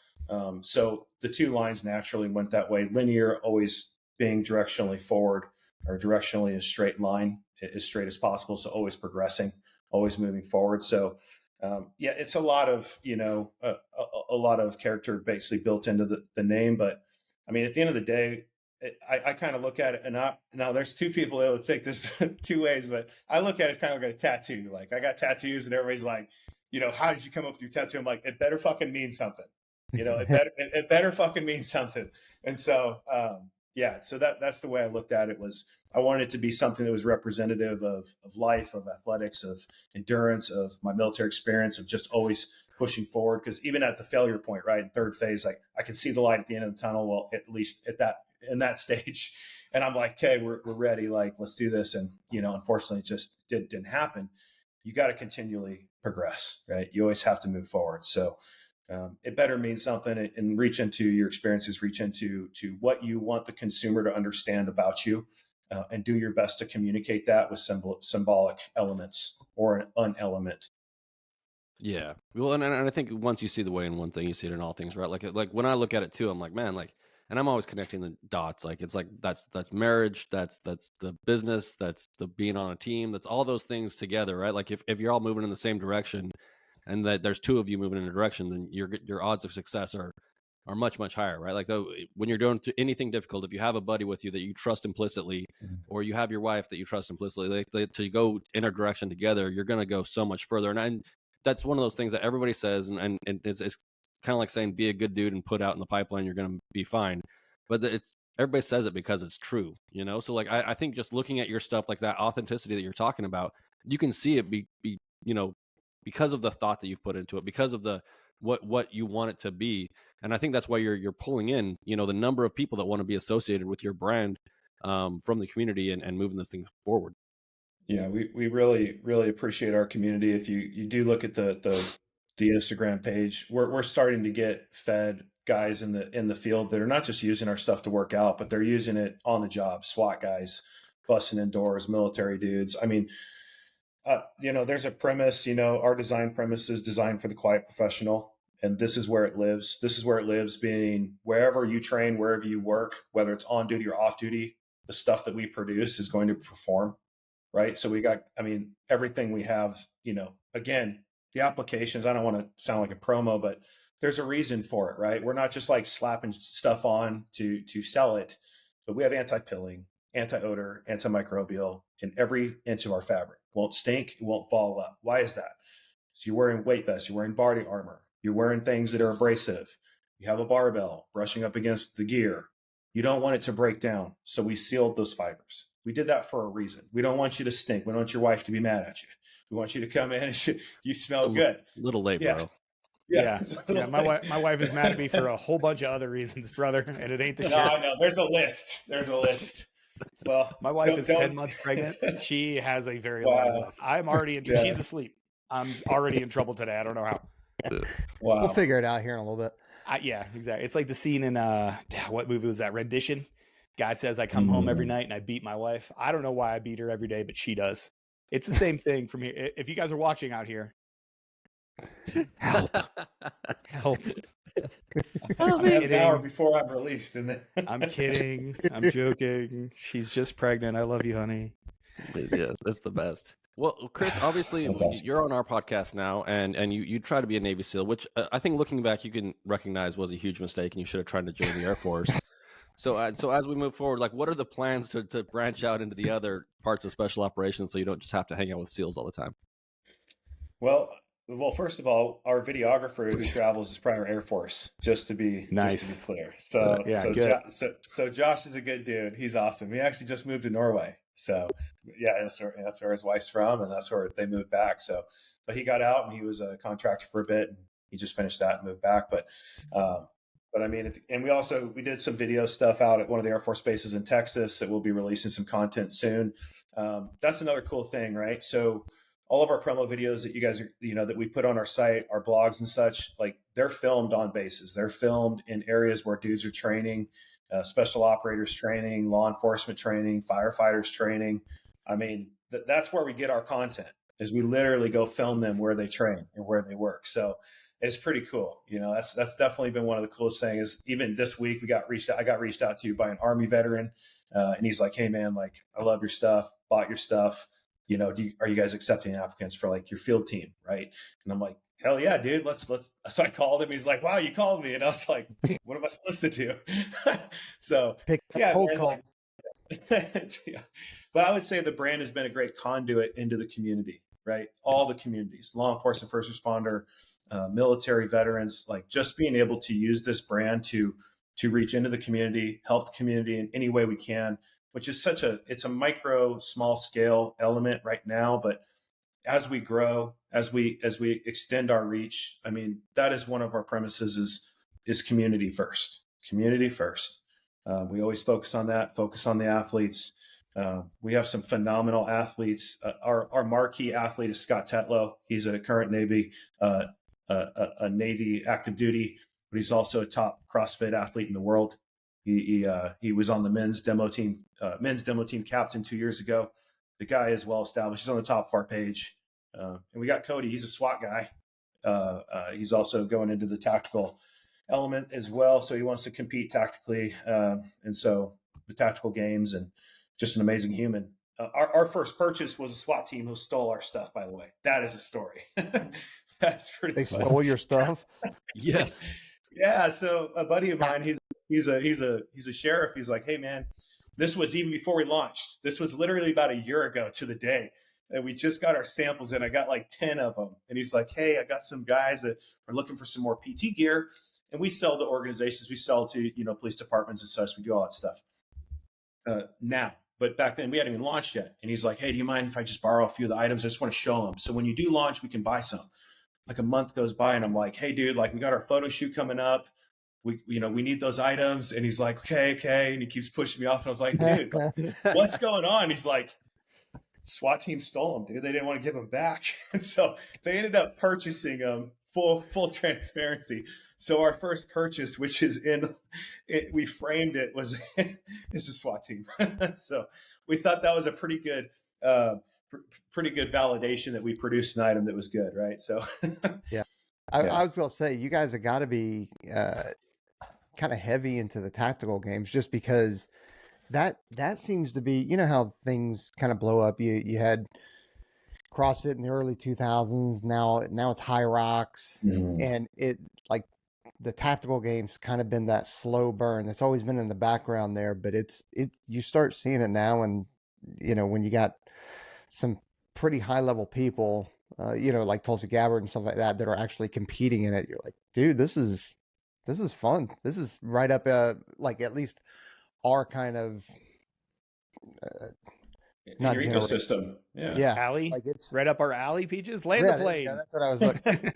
So the 2 lines naturally went that way. Linear, always being directionally forward or directionally a straight line, as straight as possible. So always progressing, always moving forward. So it's a lot of, a lot of character basically built into the name. But I mean, at the end of the day, I kind of look at it, and now there's 2 people that will take this 2 ways, but I look at it as kind of like a tattoo. Like, I got tattoos and everybody's like, how did you come up with your tattoo? I'm like, it better fucking mean something. It better fucking mean something. And so, so that's the way I looked at it. Was I wanted it to be something that was representative of life, of athletics, of endurance, of my military experience, of just always pushing forward. Because even at the failure point, right, in 3rd phase, like, I could see the light at the end of the tunnel. Well, at least in that stage, and I'm like, okay, we're ready. Like, let's do this. And unfortunately, it just didn't happen. You got to continually progress, right? You always have to move forward. So it better mean something and reach into your experiences, reach into what you want the consumer to understand about you, and do your best to communicate that with symbolic elements or an element. Yeah. Well, and I think once you see the way in one thing, you see it in all things, right? Like when I look at it too, I'm like, man, like, and I'm always connecting the dots. Like, it's like, that's marriage. That's the business. That's the being on a team. That's all those things together, right? Like, if you're all moving in the same direction and that there's 2 of you moving in a direction, then your odds of success are much, much higher, right? Like, though, when you're doing anything difficult, if you have a buddy with you that you trust implicitly, or you have your wife that you trust implicitly, to go in a direction together, you're going to go so much further. And that's one of those things that everybody says, and it's kind of like saying, be a good dude and put out in the pipeline, you're going to be fine. But everybody says it because it's true, So like, I think just looking at your stuff, like that authenticity that you're talking about, you can see it because of the thought that you've put into it, because of the what you want it to be. And I think that's why you're pulling in, the number of people that want to be associated with your brand from the community and moving this thing forward. Yeah, we really, really appreciate our community. If you do look at the Instagram page, we're starting to get fed guys in the field that are not just using our stuff to work out, but they're using it on the job. SWAT guys, busting indoors, military dudes. I mean, there's a premise, our design premise is designed for the quiet professional, and this is where it lives. This is where it lives, being wherever you train, wherever you work, whether it's on duty or off duty, the stuff that we produce is going to perform. Right. So we got, everything we have, again, the applications, I don't want to sound like a promo, but there's a reason for it, right? We're not just like slapping stuff on to sell it, but we have anti-pilling, anti-odor, antimicrobial in every inch of our fabric. It won't stink. It won't ball up. Why is that? So you're wearing weight vests, you're wearing body armor, you're wearing things that are abrasive. You have a barbell brushing up against the gear. You don't want it to break down. So we sealed those fibers. We did that for a reason. We don't want you to stink. We don't want your wife to be mad at you. We want you to come in and you smell good. Little late, bro. Yeah. My wife is mad at me for a whole bunch of other reasons, brother, and it ain't the shit. No, I know. There's a list. Well, my wife is 10 months pregnant. She has a very long list. I'm already in. She's asleep. I'm already in trouble today. I don't know how. Wow. We'll figure it out here in a little bit. Yeah, exactly. It's like the scene in what movie was that? Rendition. Guy says, I come home every night and I beat my wife. I don't know why I beat her every day, but she does. It's the same thing from here. If you guys are watching out here, help. An hour before I'm released. I'm kidding. I'm joking. She's just pregnant. I love you, honey. Yeah, that's the best. Well, Chris, obviously awesome. You're on our podcast now, and you try to be a Navy SEAL, which I think looking back, you can recognize was a huge mistake, and you should have tried to join the Air Force. So as we move forward, like, what are the plans to branch out into the other parts of special operations so you don't just have to hang out with SEALs all the time? Well, first of all, our videographer who travels is prior Air Force, just to be clear. So Josh is a good dude. He's awesome. He actually just moved to Norway. So yeah, that's where his wife's from, and that's where they moved back. So, but he got out and he was a contractor for a bit, and he just finished that and moved back. But and we did some video stuff out at one of the Air Force bases in Texas that we'll be releasing some content soon. That's another cool thing, right? So all of our promo videos that you guys are, that we put on our site, our blogs and such, like, they're filmed on bases. They're filmed in areas where dudes are training, special operators training, law enforcement training, firefighters training. That's where we get our content, is we literally go film them where they train and where they work. So it's pretty cool. That's definitely been one of the coolest things. Even this week, I got reached out to by an Army veteran, and he's like, "Hey man, like, I love your stuff, bought your stuff. Are you guys accepting applicants for like your field team?" Right. And I'm like, "Hell yeah, dude. Let's." So I called him. He's like, "Wow, you called me." And I was like, "What am I supposed to do?" So cold calls. Yeah. But I would say the brand has been a great conduit into the community, right? All the communities, law enforcement, first responder, military veterans, like, just being able to use this brand to reach into the community, help the community in any way we can, which is it's a micro, small scale element right now. But as we grow, as we extend our reach, that is one of our premises is community first. We always focus on that, focus on the athletes. We have some phenomenal athletes. Our marquee athlete is Scott Tetlow. He's a current Navy, a Navy active duty, but he's also a top CrossFit athlete in the world. He was on the men's demo team captain 2 years ago. The guy is well established. He's on the top of our page. And we got Cody. He's a SWAT guy. He's also going into the tactical element as well. So he wants to compete tactically. And so the tactical games, and just an amazing human. Our first purchase was a SWAT team who stole our stuff, by the way. That is a story. That's pretty They funny. Stole your stuff? Yes. Yeah. So a buddy of mine, he's a sheriff. He's like, "Hey man, this was even before we launched. This was literally about a year ago to the day. And we just got our samples in. I got like 10 of them." And he's like, "Hey, I got some guys that are looking for some more PT gear." And we sell to organizations. We sell to, police departments and such. We do all that stuff. Now, but back then we hadn't even launched yet. And he's like, hey, do you mind if I just borrow a few of the items? I just want to show them. So when you do launch, we can buy some. Like a month goes by and I'm like, hey dude, like we got our photo shoot coming up. We need those items. And he's like, okay. And he keeps pushing me off. And I was like, dude, what's going on? He's like, SWAT team stole them, dude. They didn't want to give them back. And so they ended up purchasing them, full transparency. So our first purchase, which is we framed it, was it's a SWAT team. So we thought that was a pretty good validation that we produced an item that was good, right? So yeah. I was gonna say, you guys have got to be kind of heavy into the tactical games, just because that seems to be, you know how things kind of blow up. You had CrossFit in the early 2000s. Now it's High Rocks, and it, like, the tactical games kind of been that slow burn. It's always been in the background there, but you start seeing it now, and you know, when you got some pretty high level people, you know, like Tulsi Gabbard and stuff like that are actually competing in it. You're like, dude, this is fun. This is right up like at least our kind of not your ecosystem. Yeah. Alley, like it's right up our alley, Peaches. Land the plane. Yeah, that's what I was looking.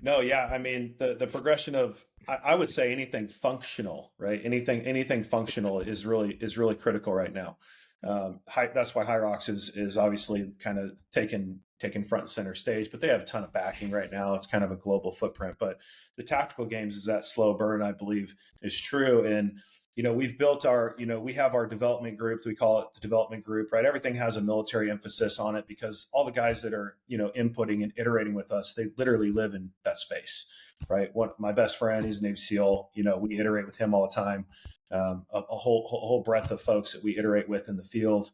No, yeah. I mean, the progression of, I would say anything functional, right? Anything functional is really critical right now. That's why High Rocks is obviously kind of taken front and center stage, but they have a ton of backing right now. It's kind of a global footprint, but the tactical games is that slow burn, I believe, is true. And, you know, we've built we have our development group. We call it the development group, right? Everything has a military emphasis on it because all the guys that are, you know, inputting and iterating with us, they literally live in that space, right? My best friend, he's a Navy SEAL, you know, we iterate with him all the time. A whole breadth of folks that we iterate with in the field.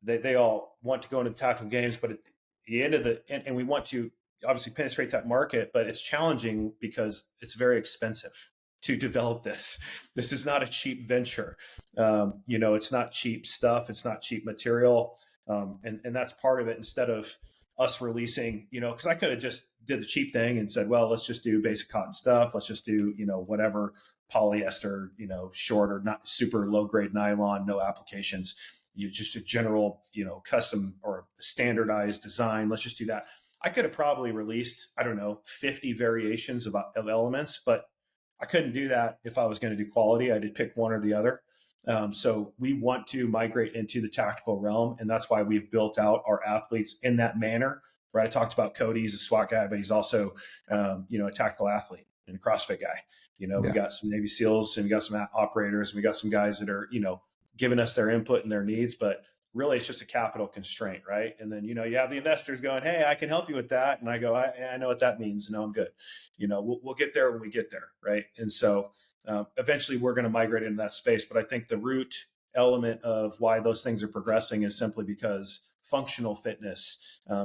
They all want to go into the tactical games, but at the end of and we want to obviously penetrate that market, but it's challenging because it's very expensive to develop this. This is not a cheap venture. You know, it's not cheap stuff. It's not cheap material. And that's part of it. Instead of us releasing, you know, because I could have just did the cheap thing and said, well, let's just do basic cotton stuff. Let's just do, you know, whatever polyester, you know, short or not super low grade nylon, no applications. You just a general, you know, custom or standardized design. Let's just do that. I could have probably released, I don't know, 50 variations of elements, but I couldn't do that if I was going to do quality. I had to pick one or the other. So we want to migrate into the tactical realm. And that's why we've built out our athletes in that manner, right? I talked about Cody. He's a SWAT guy, but he's also, you know, a tactical athlete and a CrossFit guy. You know, we got some Navy SEALs and we got some operators and we got some guys that are, you know, giving us their input and their needs, but really it's just a capital constraint, right? And then, you know, you have the investors going, hey, I can help you with that. And I go, I know what that means. No, I'm good. You know, we'll get there when we get there, right? And so eventually we're going to migrate into that space. But I think the root element of why those things are progressing is simply because functional fitness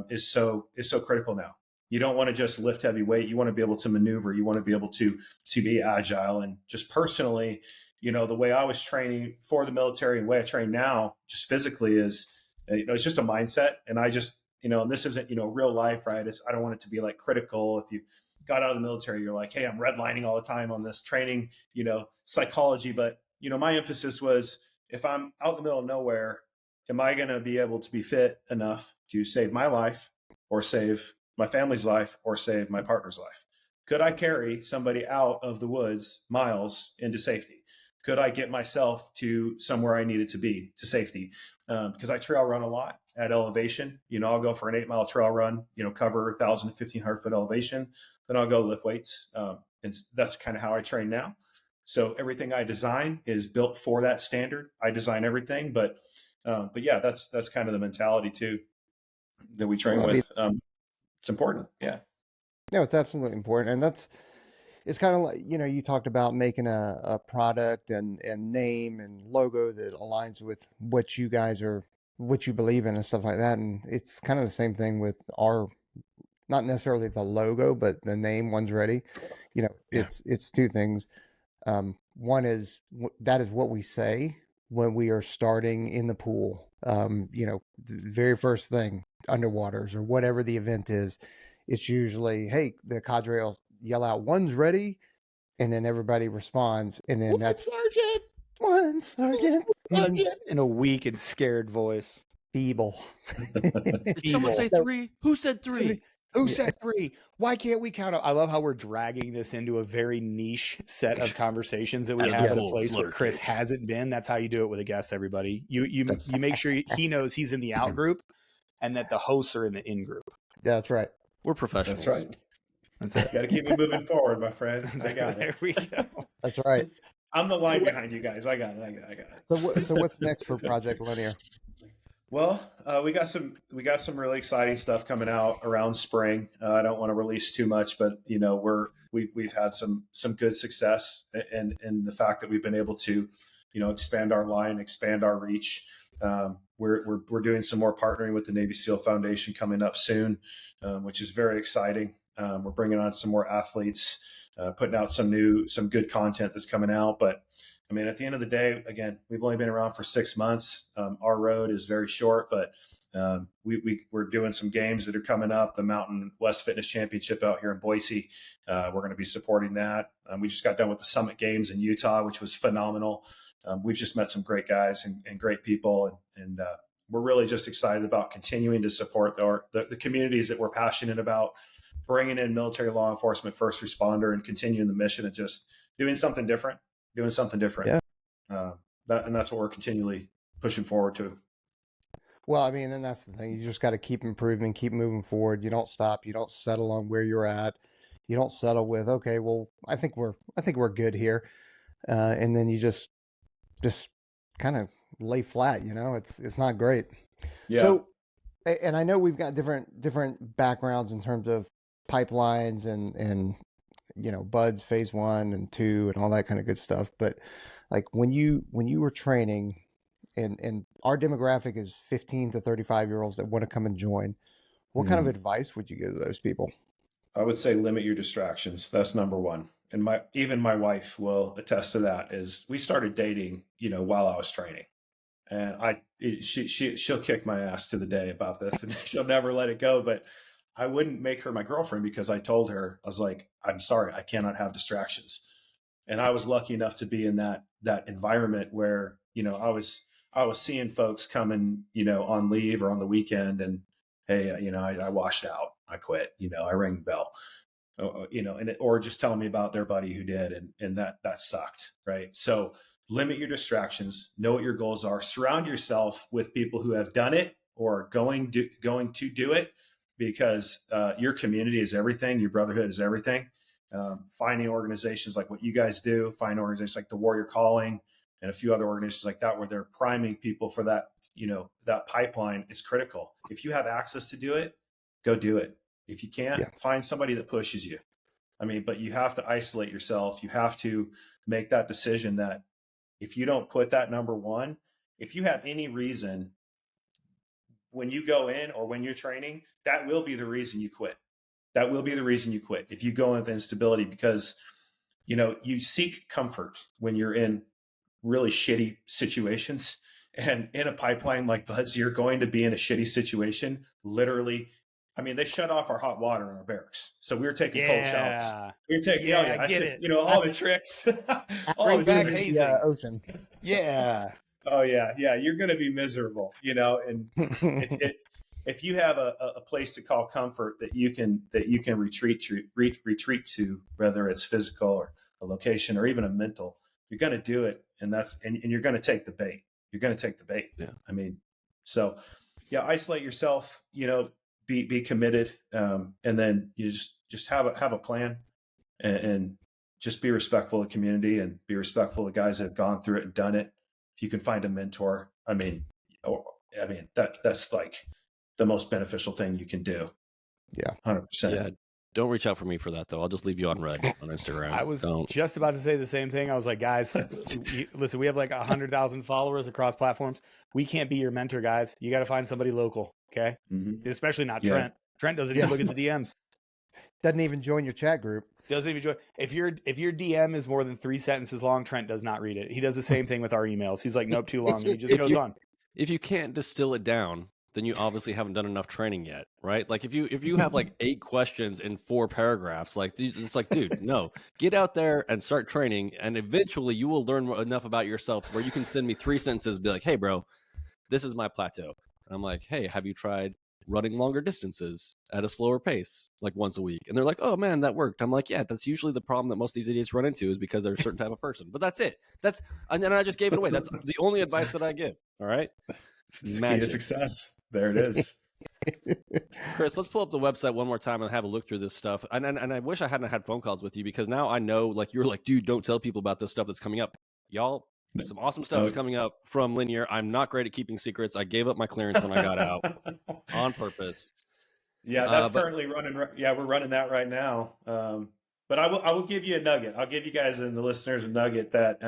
is so critical now. You don't want to just lift heavy weight. You want to be able to maneuver. You want to be able to be agile. And just personally, you know, the way I was training for the military and the way I train now, just physically, is, you know, it's just a mindset. And I just, you know, and this isn't, you know, real life, right? I don't want it to be like critical. If you got out of the military, you're like, hey, I'm redlining all the time on this training, you know, psychology. But, you know, my emphasis was, if I'm out in the middle of nowhere, am I going to be able to be fit enough to save my life or save my family's life or save my partner's life? Could I carry somebody out of the woods miles into safety? Could I get myself to somewhere I needed to be to safety? Because I trail run a lot at elevation. You know, I'll go for an 8-mile trail run, you know, cover 1,000 to 1,500 foot elevation. Then I'll go lift weights. And that's kind of how I train now. So everything I design is built for that standard. I design everything, but yeah, that's kind of the mentality too that we train with. It's important. Yeah. No, it's absolutely important. And it's kind of like, you know, you talked about making a product and name and logo that aligns with what you guys are, what you believe in and stuff like that. And it's kind of the same thing with our, not necessarily the logo, but the name. One's ready. You know, it's two things. One is that is what we say when we are starting in the pool. You know, the very first thing, underwaters or whatever the event is, it's usually, hey, the cadre will yell out, one's ready, and then everybody responds, and then that's Sergeant. one sergeant. In a weak and scared voice. Feeble. Did someone say 3? Who said 3? Who said 3? Why can't we count up? I love how we're dragging this into a very niche set of conversations that we have at a place where Chris hasn't been. That's how you do it with a guest, everybody. You make sure he knows he's in the out group and that the hosts are in the in group. Yeah, that's right. We're professionals. That's right. That's it. Got to keep it moving forward, my friend. I got it. There we go. That's right. I'm the line behind you guys. I got it. So what's next for Project Linear? Well, we got some really exciting stuff coming out around spring. I don't want to release too much, but we've had some good success in the fact that we've been able to, expand our line, expand our reach. We're doing some more partnering with the Navy SEAL Foundation coming up soon, which is very exciting. We're bringing on some more athletes, putting out some good content that's coming out, but I mean, at the end of the day, again, we've only been around for 6 months. Our road is very short, but we're doing some games that are coming up. The Mountain West Fitness Championship out here in Boise. We're going to be supporting that. We just got done with the Summit Games in Utah, which was phenomenal. We've just met some great guys and great people. And we're really just excited about continuing to support the communities that we're passionate about, bringing in military law enforcement, first responder, and continuing the mission of just doing something different. Yeah. And that's what we're continually pushing forward to. Well, I mean, and that's the thing. You just got to keep improving, keep moving forward. You don't stop. You don't settle on where you're at. You don't settle with, okay, well, I think we're good here. And then you just kind of lay flat, it's not great. Yeah. So, and I know we've got different backgrounds in terms of pipelines and buds phase 1 and 2 and all that kind of good stuff. But like when you were training and our demographic is 15 to 35-year-olds that want to come and join, what kind of advice would you give to those people? I would say limit your distractions. That's number one. And even my wife will attest to that. Is we started dating, while I was training, and she'll kick my ass to the day about this, and she'll never let it go. But I wouldn't make her my girlfriend because I told her, I was like, I'm sorry, I cannot have distractions. And I was lucky enough to be in that environment where, I was seeing folks coming, on leave or on the weekend, and hey, I washed out, I quit, I rang the bell, or just telling me about their buddy who did, and that sucked, right? So limit your distractions, know what your goals are, surround yourself with people who have done it or going to do it. Because your community is everything. Your brotherhood is everything. Finding organizations like what you guys do, find organizations like the Warrior Calling and a few other organizations like that, where they're priming people for that, that pipeline is critical. If you have access to do it, go do it. If you can't, find somebody that pushes you. I mean, but you have to isolate yourself. You have to make that decision that if you don't put that number one, if you have any reason when you go in or when you're training, that will be the reason you quit. That will be the reason you quit. If you go in with instability, because, you seek comfort when you're in really shitty situations, and in a pipeline like Buds, you're going to be in a shitty situation. Literally. I mean, they shut off our hot water in our barracks. So we were taking cold showers. We were taking, that's just, all the tricks. All the tricks. Ocean. Yeah. Oh yeah. Yeah. You're going to be miserable, and if you have a place to call comfort that you can retreat to, whether it's physical or a location or even a mental, you're going to do it. And you're going to take the bait. Yeah. I mean, so yeah, isolate yourself, be committed. And then you just have a plan and just be respectful of the community and be respectful of the guys that have gone through it and done it. If you can find a mentor, that's like the most beneficial thing you can do. Yeah. 100%. Yeah. Don't reach out for me for that, though. I'll just leave you on red on Instagram. I was just about to say the same thing. I was like, guys, listen, we have like 100,000 followers across platforms. We can't be your mentor, guys. You got to find somebody local. Okay. Mm-hmm. Especially not Trent. Trent doesn't even look at the DMs. Doesn't even join your chat group. Doesn't even join. If your DM is more than 3 sentences long, Trent does not read it. He does the same thing with our emails. He's like, nope, too long. He just goes on. If you can't distill it down then you obviously haven't done enough training yet, right? Like if you have like 8 questions in 4 paragraphs, like it's like, dude, no, get out there and start training, and eventually you will learn enough about yourself where you can send me 3 sentences, be like, hey, bro, this is my plateau. And I'm like, hey, have you tried running longer distances at a slower pace, like once a week? And they're like, oh man, that worked. I'm like, yeah, that's usually the problem that most of these idiots run into, is because they're a certain type of person. But that's it. And then I just gave it away. That's the only advice that I give. All right. It's the key to success. There it is. Chris, let's pull up the website one more time and have a look through this stuff. And I wish I hadn't had phone calls with you, because now I know, like, you're like, dude, don't tell people about this stuff that's coming up. Y'all, some awesome stuff is coming up from Linear. I'm not great at keeping secrets. I gave up my clearance when I got out on purpose. Yeah, that's currently running. Yeah, we're running that right now. But I will give you a nugget. I'll give you guys and the listeners a nugget that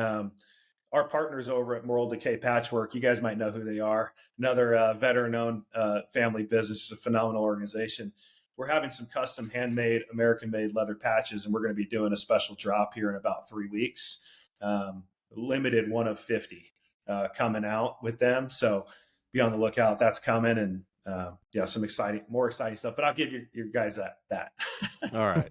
our partners over at Moral Decay Patchwork, you guys might know who they are. Another veteran-owned family business. It's a phenomenal organization. We're having some custom handmade, American-made leather patches, and we're going to be doing a special drop here in about 3 weeks. Limited one of 50 coming out with them. So be on the lookout. That's coming, and some more exciting stuff. But I'll give you guys that. All right.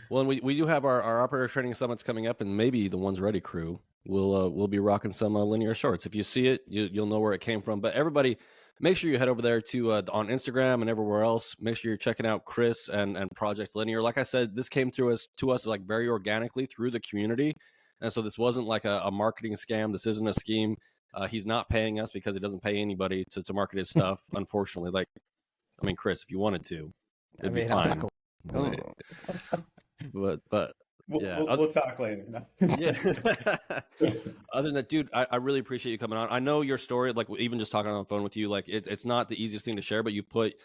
Well, and we do have our operator training summits coming up, and maybe the One's Ready crew we'll be rocking some Linear shorts. If you see it, you'll know where it came from. But everybody, make sure you head over there to on Instagram and everywhere else. Make sure you're checking out Chris and Project Linear. Like I said, this came to us like very organically through the community, and so this wasn't like a marketing scam. This isn't a scheme. He's not paying us, because he doesn't pay anybody to market his stuff. Unfortunately, like, I mean, Chris, if you wanted to, it'd be fine. But yeah, we'll talk later. Yeah. Other than that, dude, I really appreciate you coming on. I know your story, like even just talking on the phone with you, like it's not the easiest thing to share, but you put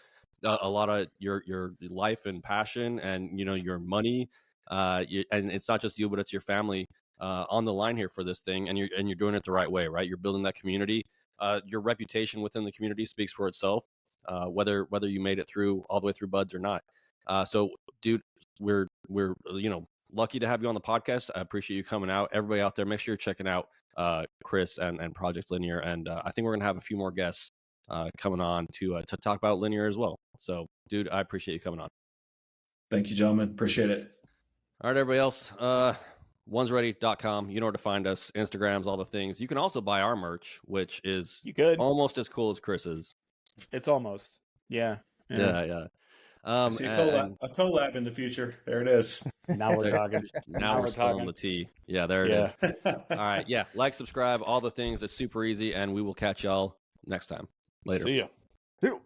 a lot of your life and passion and your money, and it's not just you, but it's your family on the line here for this thing, and you're doing it the right way, right? You're building that community. Your reputation within the community speaks for itself, whether you made it through all the way through buds or not. So, dude, we're lucky to have you on the podcast. I appreciate you coming out. Everybody out there, make sure you're checking out Chris and Project Linear. And I think we're going to have a few more guests coming on to talk about Linear as well. So, dude, I appreciate you coming on. Thank you, gentlemen. Appreciate it. All right, everybody else, onesready.com. You know where to find us. Instagrams, all the things. You can also buy our merch, which is almost as cool as Chris's. It's almost. Yeah. I see a collab in the future. There it is. Now we're talking. Now we're spilling the tea. Yeah, there it is. All right. Yeah. Like, subscribe, all the things. It's super easy, and we will catch y'all next time. Later. See ya.